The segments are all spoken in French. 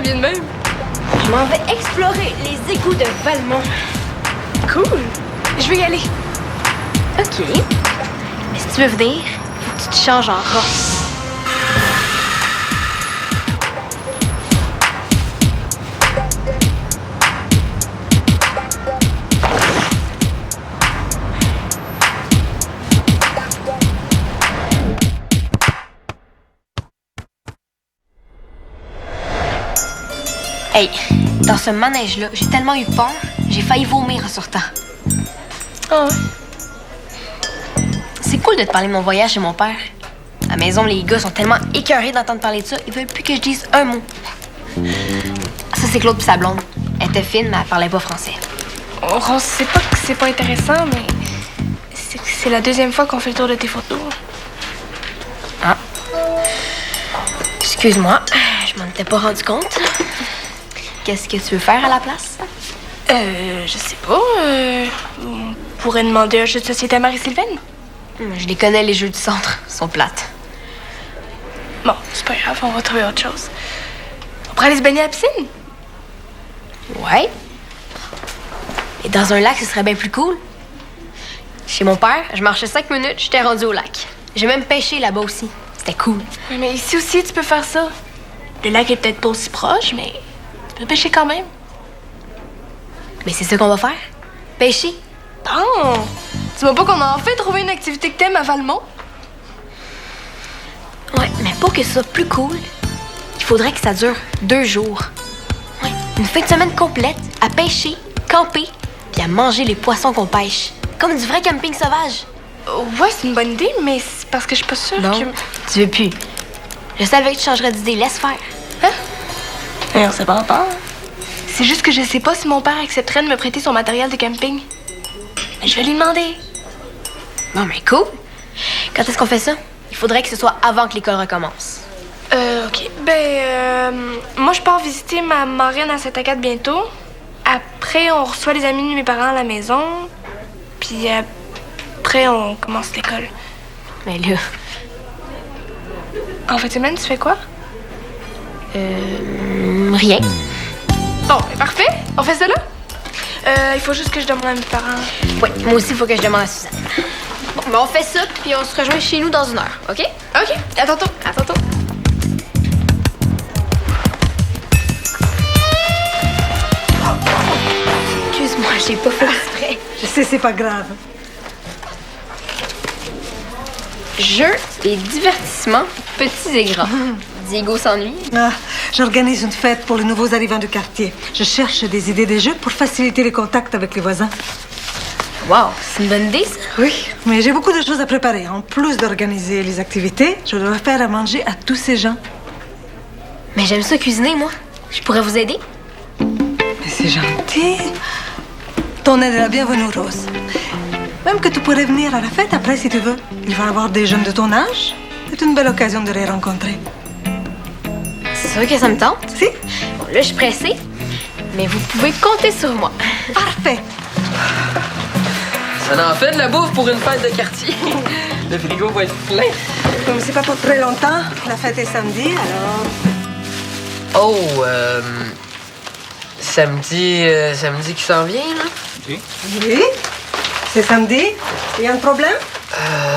bien de même. Je m'en vais explorer les égouts de Valmont. Cool. Je vais y aller. OK. Mais si tu veux venir, faut que tu te changes en rat. Hey, dans ce manège-là, j'ai tellement eu peur, j'ai failli vomir en sortant. Ah ouais? C'est cool de te parler de mon voyage chez mon père. À la maison, les gars sont tellement écœurés d'entendre parler de ça, ils veulent plus que je dise un mot. Ça, c'est Claude pis sa blonde. Elle était fine, mais elle parlait pas français. On sait pas que c'est pas intéressant, mais c'est la deuxième fois qu'on fait le tour de tes photos. Ah. Excuse-moi, je m'en étais pas rendu compte. Qu'est-ce que tu veux faire à la place? Je sais pas. On pourrait demander un jeu de société à Marie-Sylvaine. Je les connais, les jeux du centre. Ils sont plates. Bon, c'est pas grave, on va trouver autre chose. On pourrait aller se baigner à la piscine? Ouais. Et dans un lac, ce serait bien plus cool. Chez mon père, je marchais 5 minutes, j'étais rendue au lac. J'ai même pêché là-bas aussi. C'était cool. Oui, mais ici aussi, tu peux faire ça. Le lac est peut-être pas aussi proche, mais tu peux pêcher quand même. Mais c'est ça qu'on va faire. Pêcher. Bon! Dis-moi pas qu'on a enfin trouvé une activité que t'aimes à Valmont? Ouais, mais pour que ce soit plus cool, il faudrait que ça dure 2 jours. Ouais, une fin de semaine complète à pêcher, camper, puis à manger les poissons qu'on pêche. Comme du vrai camping sauvage. Ouais, c'est une bonne idée, mais c'est parce que je suis pas sûre Non, que... tu veux plus. Je savais que tu changerais d'idée, laisse faire. Hein? On sait pas encore. C'est juste que je sais pas si mon père accepterait de me prêter son matériel de camping. Mais je vais lui demander. Bon, mais cool. Quand est-ce qu'on fait ça? Il faudrait que ce soit avant que l'école recommence. OK. Moi, je pars visiter ma marraine à Saint-Agathe bientôt. Après, on reçoit les amis de mes parents à la maison. Puis après, on commence l'école. Mais là... En fin de semaine, tu fais quoi? Rien. Bon, parfait. On fait ça là? Il faut juste que je demande à mes parents. Oui, moi aussi, il faut que je demande à Suzanne. Bon, ben on fait ça, puis on se rejoint chez nous dans 1 heure, OK? OK. À tantôt. À tantôt. Excuse-moi, j'ai pas fait exprès. Je sais, c'est pas grave. Jeux et divertissements, petits et grands. Diego s'ennuie. Ah, j'organise une fête pour les nouveaux arrivants du quartier. Je cherche des idées de jeux pour faciliter les contacts avec les voisins. Wow, c'est une bonne idée, ça. Oui, mais j'ai beaucoup de choses à préparer. En plus d'organiser les activités, je dois faire à manger à tous ces gens. Mais j'aime ça cuisiner, moi. Je pourrais vous aider? Mais c'est gentil. Ton aide est la bienvenue, Rose. Même que tu pourrais venir à la fête après si tu veux. Il va y avoir des jeunes de ton âge. C'est une belle occasion de les rencontrer. C'est sûr que ça me tente. Si? Bon, là, je suis pressée, mais vous pouvez compter sur moi. Parfait. Ça en fait de la bouffe pour une fête de quartier. Le frigo va être plein. Comme c'est pas pour très longtemps, la fête est samedi, alors... Oh, samedi qui s'en vient, là? Oui? C'est samedi? Il y a un problème?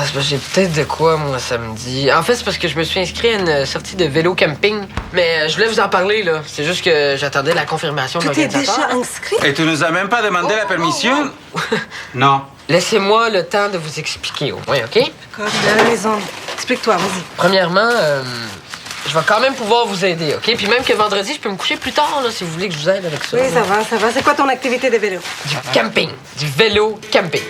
C'est parce que j'ai peut-être de quoi, moi, samedi. En fait, c'est parce que je me suis inscrit à une sortie de vélo camping. Mais je voulais vous en parler, là. C'est juste que j'attendais la confirmation de Tu t'es l'organisateur. déjà inscrit? Et tu nous as même pas demandé la permission? Non. Laissez-moi le temps de vous expliquer, au moins, OK? D'accord, je vais à la maison. Explique-toi, vas-y. Premièrement, je vais quand même pouvoir vous aider, OK? Puis même que vendredi, je peux me coucher plus tard, là, si vous voulez que je vous aide avec ça. Oui, ça va, ça va. C'est quoi ton activité de vélo? Du camping. Du vélo camping.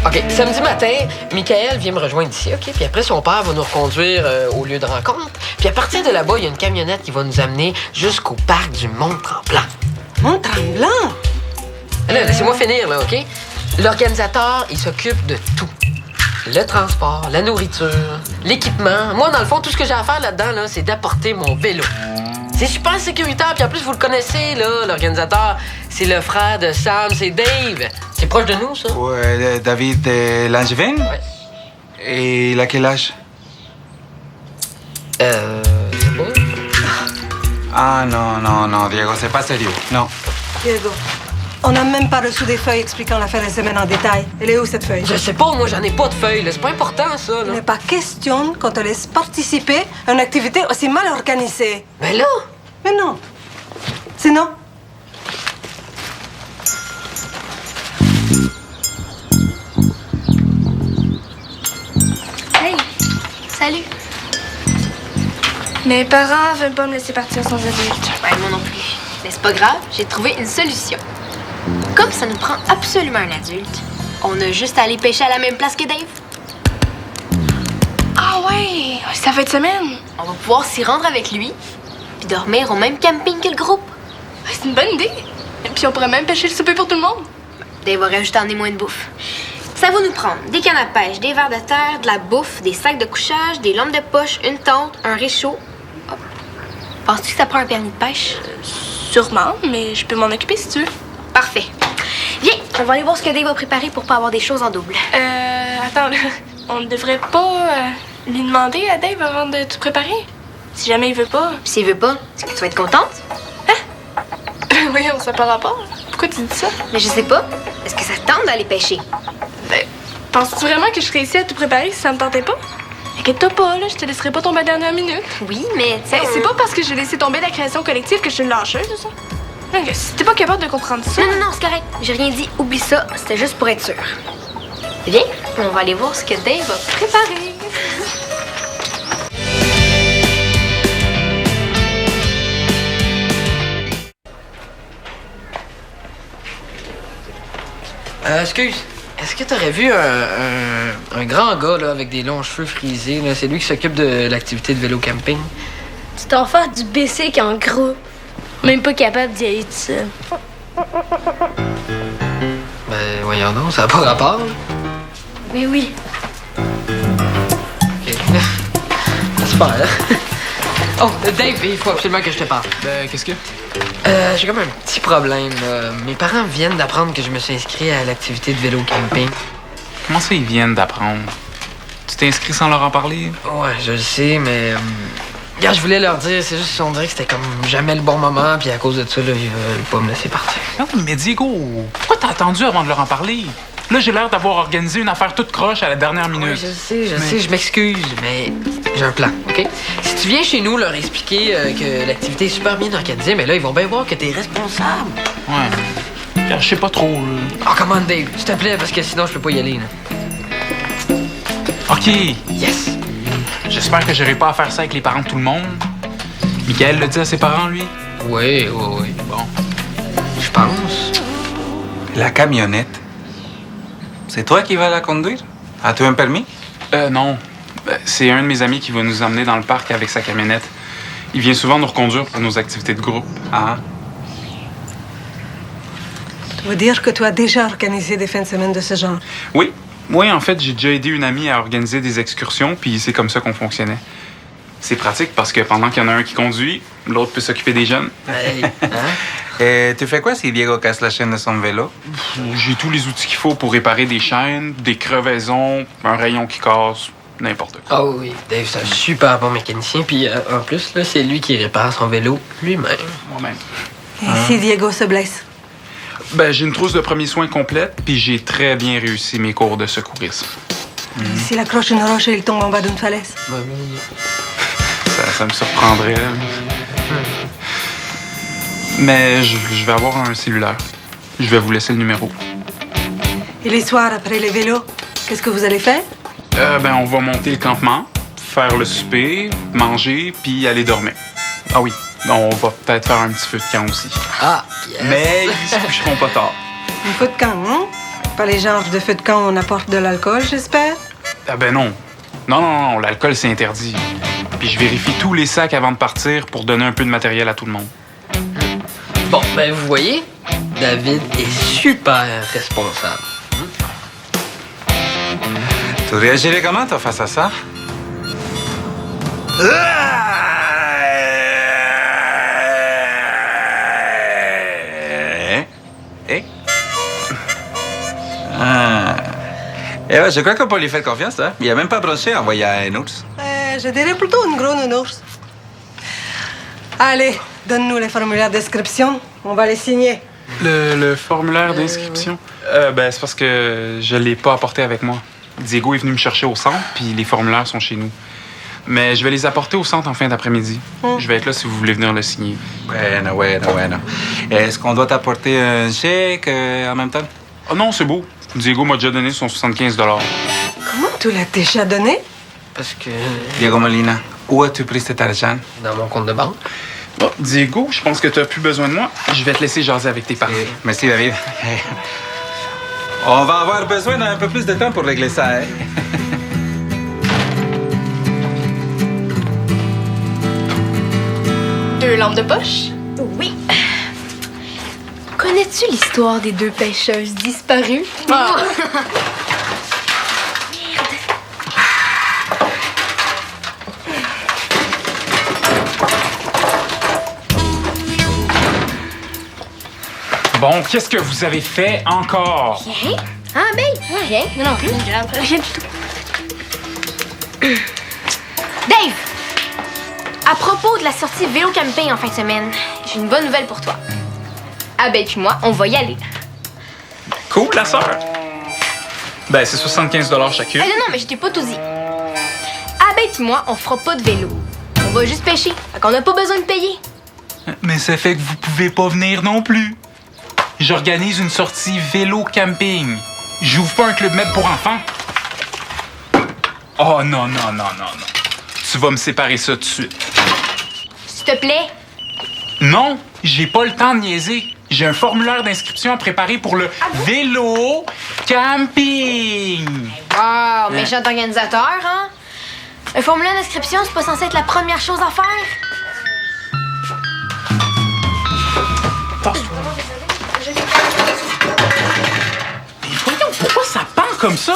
OK. Samedi matin, Michael vient me rejoindre ici, OK? Puis après, son père va nous reconduire au lieu de rencontre. Puis à partir de là-bas, il y a une camionnette qui va nous amener jusqu'au parc du Mont-Tremblant. Mont-Tremblant? Là, laissez-moi finir, là, OK? L'organisateur, il s'occupe de tout. Le transport, la nourriture, l'équipement. Moi, dans le fond, tout ce que j'ai à faire là-dedans, là, c'est d'apporter mon vélo. C'est super sécuritaire, puis en plus, vous le connaissez, là, l'organisateur. C'est le frère de Sam, c'est Dave. C'est proche de nous, ça. Ouais, David Langevin? Ouais. Et il a quel âge? Je sais pas. Ah non, Diego, c'est pas sérieux. Non. Diego, on n'a même pas reçu des feuilles expliquant l'affaire des semaines en détail. Elle est où, cette feuille? Je sais pas, moi, j'en ai pas de feuilles, là. C'est pas important, ça, Il là. n'est pas question qu'on te laisse participer à une activité aussi mal organisée. Mais là... Mais non. Sinon, Hey, salut. Mes parents veulent pas me laisser partir sans adulte. Ouais, moi non plus. Mais c'est pas grave, j'ai trouvé une solution. Comme ça nous prend absolument un adulte, on a juste à aller pêcher à la même place que Dave. Ah ouais, ça fait de semaine. On va pouvoir s'y rendre avec lui, puis dormir au même camping que le groupe. C'est une bonne idée. Et puis on pourrait même pêcher le souper pour tout le monde. Dave va rajouter emmener moins de bouffe. Ça va nous prendre des cannes à pêche, des verres de terre, de la bouffe, des sacs de couchage, des lampes de poche, une tente, un réchaud. Oh. Penses-tu que ça prend un permis de pêche? Sûrement, mais je peux m'en occuper si tu veux. Parfait. Viens, on va aller voir ce que Dave va préparer pour pas avoir des choses en double. Attends, là, on ne devrait pas lui demander à Dave avant de tout préparer? Si jamais il veut pas. Puis s'il veut pas, est-ce que tu vas être contente? Voyons, ça par rapport. Pourquoi tu dis ça? Mais je sais pas. Est-ce que ça te tente d'aller pêcher? Ben, penses-tu vraiment que je serais ici à tout préparer si ça me tentait pas? Inquiète-toi pas, là, je te laisserai pas tomber à la dernière minute. Oui, mais tu sais. C'est pas parce que j'ai laissé tomber la création collective que je suis une lâcheuse, ça. Donc, si t'es pas capable de comprendre ça. Non, c'est correct. J'ai rien dit. Oublie ça. C'était juste pour être sûr. Viens, on va aller voir ce que Dave va préparer. Excuse, est-ce que t'aurais vu un grand gars, là, avec des longs cheveux frisés, là? C'est lui qui s'occupe de l'activité de vélo camping. Tu t'en fais du basic en groupe. Même pas capable d'y aller tout seul. Ben, voyons donc, ça n'a pas rapport, là. Mais oui. OK. Super, là. Oh, Dave, il faut absolument que je te parle. Qu'est-ce que? J'ai comme un petit problème, là. Mes parents viennent d'apprendre que je me suis inscrit à l'activité de vélo camping. Comment ça, ils viennent d'apprendre? Tu t'es inscrit sans leur en parler? Ouais, je le sais, mais... Regarde, je voulais leur dire, c'est juste qu'on dirait que c'était comme jamais le bon moment, puis à cause de ça, là, ils veulent pas me laisser partir. Non, mais Diego, pourquoi t'as attendu avant de leur en parler? Là, j'ai l'air d'avoir organisé une affaire toute croche à la dernière minute. Oui, je sais, je m'excuse, mais j'ai un plan, OK? Si tu viens chez nous leur expliquer que l'activité est super bien organisée, mais là, ils vont bien voir que t'es responsable. Ouais. Je sais pas trop, là. Oh, come on, Dave, s'il te plaît, parce que sinon, je peux pas y aller, là. OK. Yes! J'espère que j'aurai pas à faire ça avec les parents de tout le monde. Michael l'a dit à ses parents, lui? Oui. Bon. Je pense. La camionnette. C'est toi qui vas la conduire? As-tu un permis? Non. C'est un de mes amis qui va nous emmener dans le parc avec sa camionnette. Il vient souvent nous reconduire pour nos activités de groupe. Ah. tu veux dire que tu as déjà organisé des fins de semaine de ce genre? Oui. Moi, en fait, j'ai déjà aidé une amie à organiser des excursions, puis c'est comme ça qu'on fonctionnait. C'est pratique parce que pendant qu'il y en a un qui conduit, l'autre peut s'occuper des jeunes. Hey, hein? Et tu fais quoi si Diego casse la chaîne de son vélo? J'ai tous les outils qu'il faut pour réparer des chaînes, des crevaisons, un rayon qui casse, n'importe quoi. Oh oui, Dave, c'est un super bon mécanicien, puis en plus, là, c'est lui qui répare son vélo lui-même. Moi-même. Et si Diego se blesse? Ben, j'ai une trousse de premiers soins complète, puis j'ai très bien réussi mes cours de secourisme. S'il accroche une roche et il tombe en bas d'une falaise? Ça me surprendrait. Mais je vais avoir un cellulaire. Je vais vous laisser le numéro. Et les soirs, après les vélos, qu'est-ce que vous allez faire? Ben, on va monter le campement, faire le souper, manger, puis aller dormir. Ah oui, on va peut-être faire un petit feu de camp aussi. Ah, yes. Mais ils se coucheront pas tard. Un feu de camp, hein? Pas les genres de feu de camp où on apporte de l'alcool, j'espère? Ah ben non. Non, l'alcool, c'est interdit. Puis je vérifie tous les sacs avant de partir pour donner un peu de matériel à tout le monde. Bon, ben vous voyez, David est super responsable. Tu réagirais comment, toi, face à ça? Ah. Eh ouais, je crois qu'on peut lui faire confiance, hein? Il a même pas bronché en voyant un ours. Je dirais plutôt une gros nounours. Allez, Donne-nous les formulaires d'inscription. On va les signer. Le formulaire d'inscription? C'est parce que je l'ai pas apporté avec moi. Diego est venu me chercher au centre, puis les formulaires sont chez nous. Mais je vais les apporter au centre en fin d'après-midi. Je vais être là si vous voulez venir le signer. Bueno. Est-ce qu'on doit t'apporter un chèque en même temps? Oh non, c'est beau. Diego m'a déjà donné son 75 $. Comment tu l'as déjà donné? Parce que... Diego Molina, où as-tu pris cet argent? Dans mon compte de banque. Bon, Diego, je pense que tu n'as plus besoin de moi. Je vais te laisser jaser avec tes parents. Merci, David. On va avoir besoin d'un peu plus de temps pour régler ça, hein? Deux lampes de poche? Oui. Connais-tu l'histoire des deux pêcheuses disparues? Ah. Bon, qu'est-ce que vous avez fait encore? Rien? Ah, ben, rien. Non, non plus. Rien du tout. Dave! À propos de la sortie vélo camping en fin de semaine, j'ai une bonne nouvelle pour toi. Abeille puis moi, on va y aller. Cool, la sœur. Ben, c'est 75 $ chacune. Non, mais je t'ai pas tout dit. Abeille puis moi, on fera pas de vélo. On va juste pêcher. Fait qu'on n'a pas besoin de payer. Mais ça fait que vous pouvez pas venir non plus. J'organise une sortie vélo camping. J'ouvre pas un club med pour enfants. Oh non. Tu vas me séparer ça tout de suite. S'il te plaît. Non, j'ai pas le temps de niaiser. J'ai un formulaire d'inscription à préparer pour le vélo camping. Wow, méchant organisateur, hein? Un formulaire d'inscription, c'est pas censé être la première chose à faire? Mais voyons, pourquoi ça pend comme ça?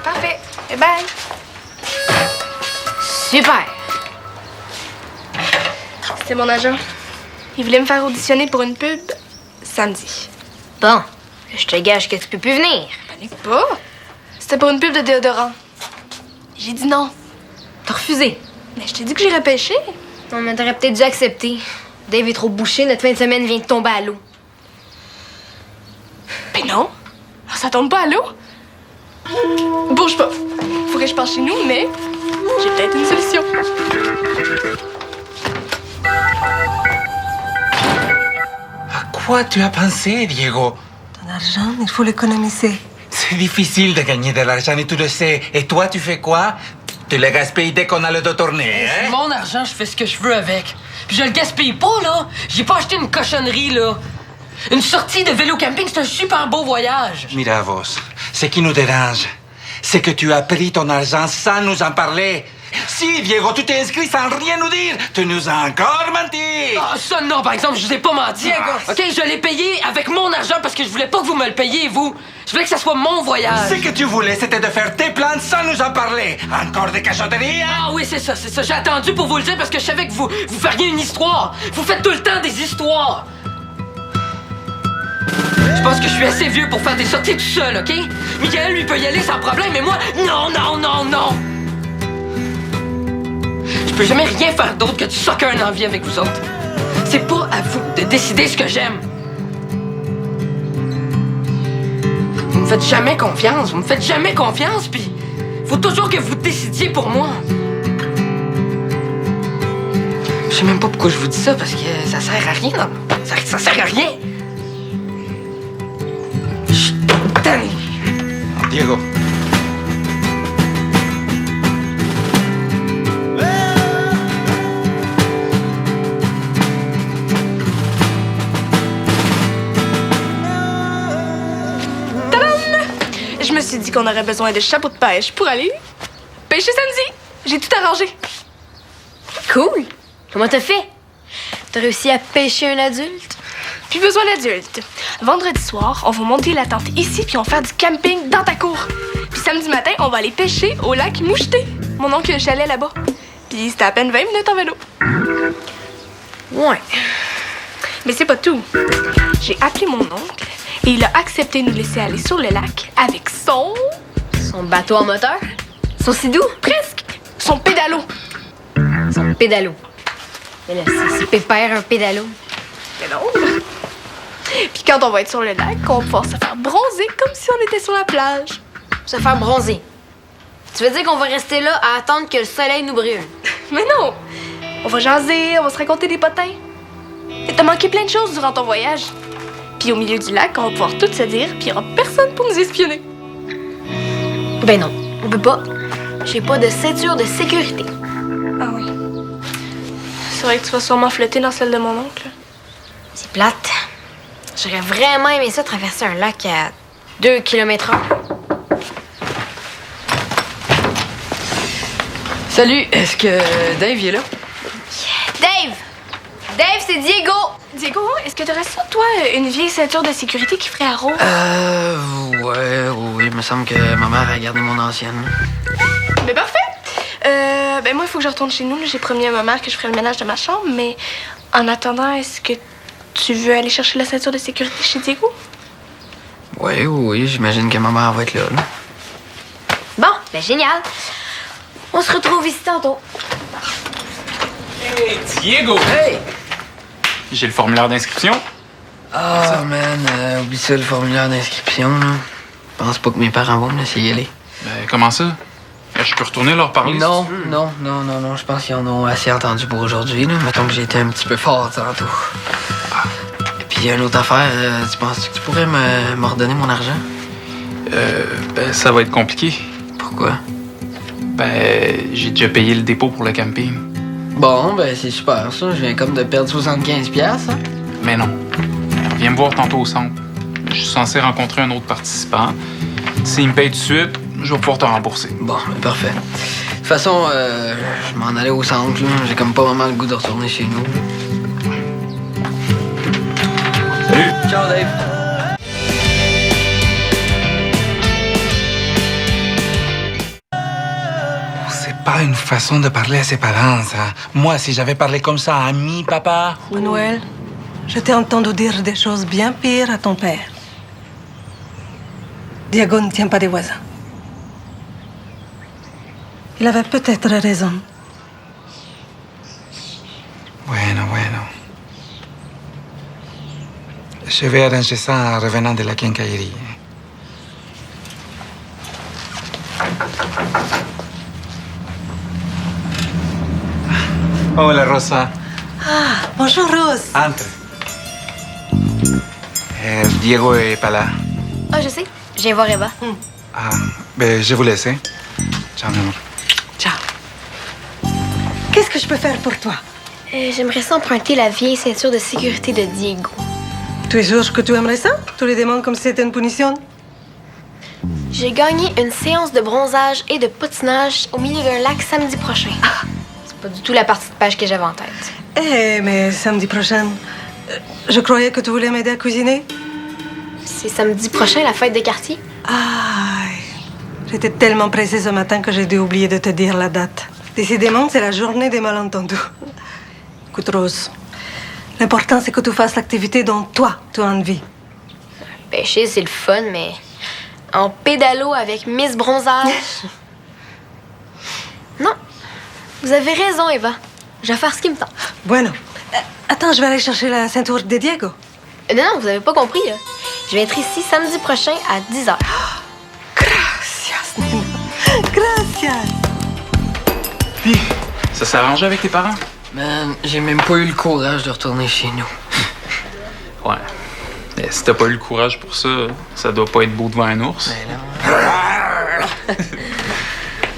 Parfait. Bye. Super. C'est mon agent. Il voulait me faire auditionner pour une pub samedi. Bon, je te gage que tu peux plus venir. Fallait pas. C'était pour une pub de déodorant. J'ai dit non. T'as refusé. Mais je t'ai dit que j'irais pêcher. Non, mais t'aurais peut-être dû accepter. Dave est trop bouché, notre fin de semaine vient de tomber à l'eau. Ben non. Ça tombe pas à l'eau. Bouge pas. Faudrait que je parte chez nous, mais j'ai peut-être une solution. À quoi tu as pensé, Diego? Ton argent, il faut l'économiser. C'est difficile de gagner de l'argent et tu le sais. Et toi, tu fais quoi? Tu le gaspilles dès qu'on a le dos tourné, C'est hein? mon argent, je fais ce que je veux avec. Puis je le gaspille pas, là. J'ai pas acheté une cochonnerie, là. Une sortie de vélo camping, c'est un super beau voyage. Mira, vos, ce qui nous dérange, c'est que tu as pris ton argent sans nous en parler. Si, Diego, tu t'es inscrit sans rien nous dire, tu nous as encore menti. Ah, ça, non, par exemple, je vous ai pas menti. OK, je l'ai payé avec mon argent parce que je voulais pas que vous me le payiez, vous. Je voulais que ça soit mon voyage. Ce que tu voulais, c'était de faire tes plans sans nous en parler. Encore des cachotteries, hein? Ah oui, c'est ça. J'ai attendu pour vous le dire parce que je savais que vous feriez une histoire. Vous faites tout le temps des histoires. Je pense que je suis assez vieux pour faire des sorties tout seul, OK? Michael, lui, peut y aller sans problème, mais moi, non! Je peux jamais rien faire d'autre que de soccer en envie avec vous autres. C'est pas à vous de décider ce que j'aime. Vous me faites jamais confiance, puis faut toujours que vous décidiez pour moi. Je sais même pas pourquoi je vous dis ça, parce que ça sert à rien, non? Ça sert à rien. Diego. Je me suis dit qu'on aurait besoin de chapeaux de pêche pour aller pêcher samedi. J'ai tout arrangé. Cool. Comment t'as fait? T'as réussi à pêcher un adulte? Puis besoin d'adulte. Vendredi soir, on va monter la tente ici puis on va faire du camping dans ta cour. Puis samedi matin, on va aller pêcher au lac Moucheté. Mon oncle a un chalet là-bas. Puis c'était à peine 20 minutes en vélo. Ouais. Mais c'est pas tout. J'ai appelé mon oncle et il a accepté de nous laisser aller sur le lac avec son Son bateau en moteur? Son sidou? presque son pédalo. pédalo. Mais là, c'est pépère, un pédalo. Mais non. Puis quand on va être sur le lac, on va pouvoir se faire bronzer comme si on était sur la plage. Se faire bronzer. Tu veux dire qu'on va rester là à attendre que le soleil nous brûle? Mais non! On va jaser, on va se raconter des potins. T'as manqué plein de choses durant ton voyage. Puis au milieu du lac, on va pouvoir tout se dire, puis il n'y aura personne pour nous espionner. Ben non, on peut pas. J'ai pas de ceinture de sécurité. Ah oui. C'est vrai que tu vas sûrement flotter dans celle de mon oncle. C'est plate. J'aurais vraiment aimé ça traverser un lac à 2 km/h. Salut, est-ce que Dave il est là? Dave! Dave, c'est Diego! Diego, est-ce que t'aurais ça, toi, une vieille ceinture de sécurité qui ferait à rose? Oui, il me semble que ma mère a gardé mon ancienne. Mais parfait! Ben moi, il faut que je retourne chez nous. Là. J'ai promis à ma mère que je ferais le ménage de ma chambre, mais en attendant, est-ce que tu veux aller chercher la ceinture de sécurité chez Diego? Oui, j'imagine que ma mère va être là. Bon, ben génial. On se retrouve ici tantôt. Hey, Diego! Hey! J'ai le formulaire d'inscription. Ah, man, oublie ça, le formulaire d'inscription, là. Je pense pas que mes parents vont me laisser y aller. Ben, comment ça? Je peux retourner leur parler Non, si tu veux. non, je pense qu'ils en ont assez entendu pour aujourd'hui, là. Mettons que j'ai été un petit peu fort tantôt. Et puis, une autre affaire, tu penses que tu pourrais me redonner mon argent? Ben, ça va être compliqué. Pourquoi? Ben, j'ai déjà payé le dépôt pour le camping. Bon, ben, c'est super, ça. Je viens comme de perdre 75$, hein? Mais non. Viens me voir tantôt au centre. Je suis censé rencontrer un autre participant. S'il me paye tout de suite, je vais pouvoir te rembourser. Bon, ben, parfait. De toute façon, je m'en allais au centre, là. J'ai comme pas vraiment le goût de retourner chez nous. Salut! Ciao, Dave! C'est pas une façon de parler à ses parents, ça. Moi, si j'avais parlé comme ça à mi papa... Manuel, je t'ai entendu dire des choses bien pires à ton père. Diego ne tient pas des voisins. Il avait peut-être raison. Bueno. Je vais arranger ça en revenant de la quincaillerie. Hola, Rosa. Ah, bonjour, Rose. Entre. Diego est pas là. Ah, je sais. Je viens voir Eva. Ah, ben, je vous laisse. Hein? Ciao, mon amour. Ciao. Qu'est-ce que je peux faire pour toi? J'aimerais ça emprunter la vieille ceinture de sécurité de Diego. Tu es sûr que tu aimerais ça? Tu les demandes comme si c'était une punition? J'ai gagné une séance de bronzage et de patinage au milieu d'un lac samedi prochain. C'est pas du tout la partie de pêche que j'avais en tête. Mais samedi prochain, je croyais que tu voulais m'aider à cuisiner. C'est samedi prochain, la fête des quartiers. Ah, j'étais tellement pressée ce matin que j'ai dû oublier de te dire la date. Décidément, c'est la journée des malentendus. Écoute, Rose, l'important, c'est que tu fasses l'activité dont toi, tu as envie. Pêcher, c'est le fun, mais en pédalo avec Miss Bronzage... Non, vous avez raison, Eva. Je vais faire ce qui me tente. Bueno. Attends, je vais aller chercher la ceinture de Diego. Non, vous avez pas compris, là. Je vais être ici samedi prochain à 10h. Gracias, nena. Gracias. Puis, ça s'est arrangé avec tes parents? Man, j'ai même pas eu le courage de retourner chez nous. Ouais. Mais si t'as pas eu le courage pour ça, ça doit pas être beau devant un ours.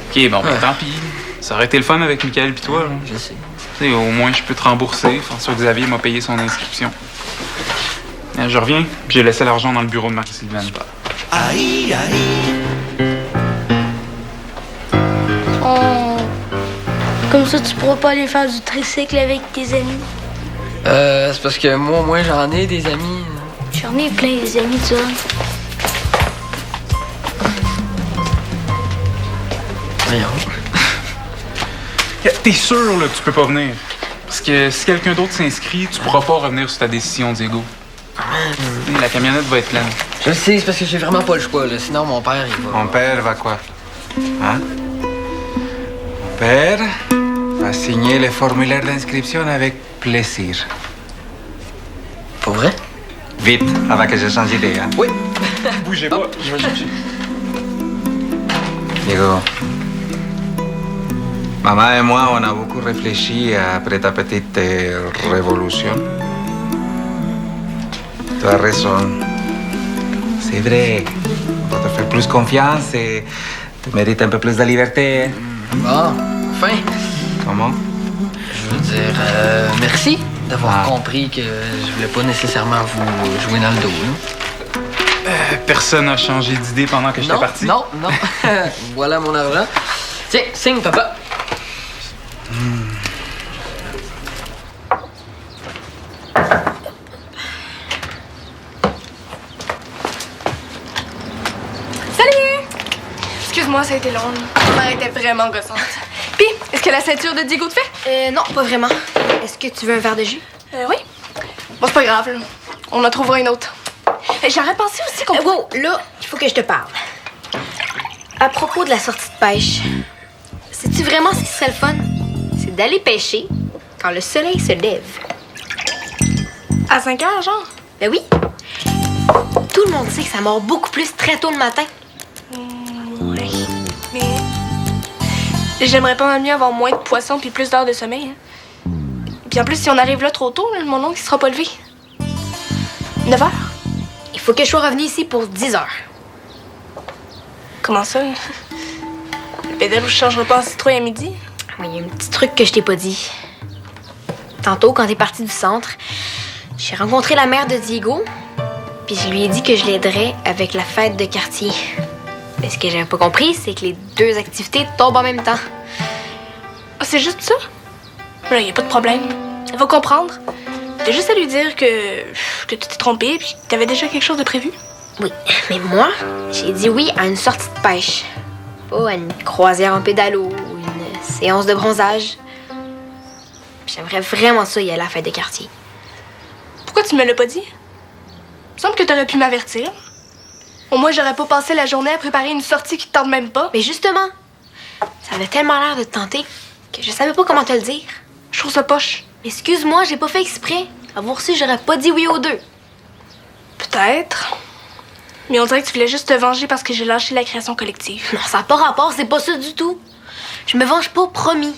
OK, bon, ben, tant pis. Ça aurait été le fun avec Michael pis toi, là. Je sais. Tu sais, au moins, je peux te rembourser. François-Xavier m'a payé son inscription. Je reviens, j'ai laissé l'argent dans le bureau de Marie-Sylvaine. Oh. Comme ça, tu pourras pas aller faire du tricycle avec tes amis. C'est parce que moi, au moins, j'en ai des amis. J'en ai plein des amis, tu vois. Voyons. T'es sûr là, que tu peux pas venir? Parce que si quelqu'un d'autre s'inscrit, tu pourras pas revenir sur ta décision, Diego. La camionnette va être pleine. Je le sais, c'est parce que j'ai vraiment pas le choix, là. Sinon, mon père, il va... Mon père va quoi? Hein? Mon père va va signer le formulaire d'inscription avec plaisir. Pour vrai? Vite, avant que je change d'idée. Hein? Oui. Bougez pas, je vais chercher. Diego, maman et moi, on a beaucoup réfléchi après ta petite révolution. Tu as raison. C'est vrai. On doit te faire plus confiance et tu mérites un peu plus de liberté. Bon, enfin. Comment? Je veux dire, merci d'avoir compris que je voulais pas nécessairement vous jouer dans le dos, là. Personne n'a changé d'idée pendant que j'étais parti? Non. Voilà mon argent. Tiens, signe, papa. Excuse-moi, ça a été long. Ma mère était vraiment gossante. Puis, est-ce que la ceinture de Diego te fait? Non, pas vraiment. Est-ce que tu veux un verre de jus? Oui. Bon, c'est pas grave, là. On en trouvera une autre. J'aurais pensé aussi qu'on... Wow, là, il faut que je te parle. À propos de la sortie de pêche, sais-tu vraiment ce qui serait le fun? C'est d'aller pêcher quand le soleil se lève. À 5 heures, genre? Ben oui. Tout le monde sait que ça mord beaucoup plus très tôt le matin. Oui. Mais... j'aimerais pas mal mieux avoir moins de poissons puis plus d'heures de sommeil. Hein. Puis en plus, si on arrive là trop tôt, mon oncle il sera pas levé. 9 heures? Il faut que je sois revenu ici pour 10 heures. Comment ça? Le pédale où je changerai pas en citrouille à midi? Oui, il y a un petit truc que je t'ai pas dit. Tantôt, quand t'es parti du centre, j'ai rencontré la mère de Diego, puis je lui ai dit que je l'aiderais avec la fête de quartier. Mais ce que j'avais pas compris, c'est que les deux activités tombent en même temps. Ah, c'est juste ça? Là, y a pas de problème. Elle va comprendre. T'as juste à lui dire que tu t'es trompé puis que t'avais déjà quelque chose de prévu. Oui, mais moi, j'ai dit oui à une sortie de pêche. Pas à une croisière en pédalo ou une séance de bronzage. J'aimerais vraiment ça y aller à la fête de quartier. Pourquoi tu me l'as pas dit? Il me semble que t'aurais pu m'avertir. Au moins, j'aurais pas passé la journée à préparer une sortie qui te tente même pas. Mais justement, ça avait tellement l'air de te tenter que je savais pas comment te le dire. Je trouve ça poche. Excuse-moi, j'ai pas fait exprès. Avoir su, j'aurais pas dit oui aux deux. Peut-être. Mais on dirait que tu voulais juste te venger parce que j'ai lâché la création collective. Non, ça n'a pas rapport, c'est pas ça du tout. Je me venge pas, promis.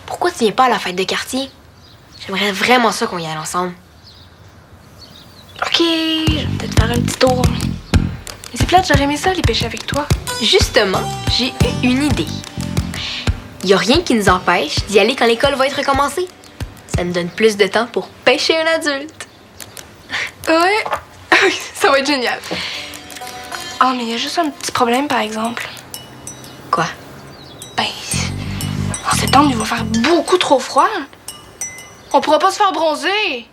Pourquoi tu viens pas à la fête de quartier? J'aimerais vraiment ça qu'on y aille ensemble. OK, je vais peut-être faire un petit tour. Mais c'est plate, j'aurais aimé ça, aller pêcher avec toi. Justement, j'ai eu une idée. Y a rien qui nous empêche d'y aller quand l'école va être recommencée. Ça nous donne plus de temps pour pêcher un adulte. Ouais, ça va être génial. Ah, mais il y a juste un petit problème, par exemple. Quoi? Ben, en septembre, il va faire beaucoup trop froid. On pourra pas se faire bronzer.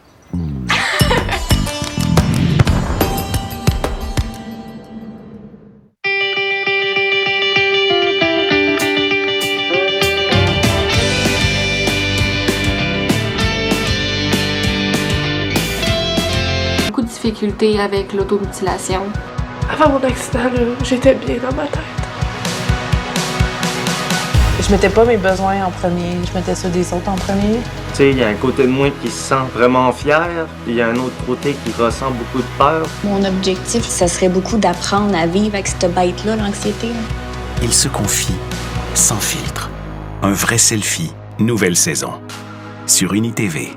Beaucoup de difficultés avec l'automutilation. Avant mon accident, là, j'étais bien dans ma tête. Je mettais pas mes besoins en premier, je mettais ceux des autres en premier. Tu sais, il y a un côté de moi qui se sent vraiment fier, puis il y a un autre côté qui ressent beaucoup de peur. Mon objectif, ça serait beaucoup d'apprendre à vivre avec cette bête-là, l'anxiété. Il se confie sans filtre. Un vrai selfie, nouvelle saison. Sur UniTV.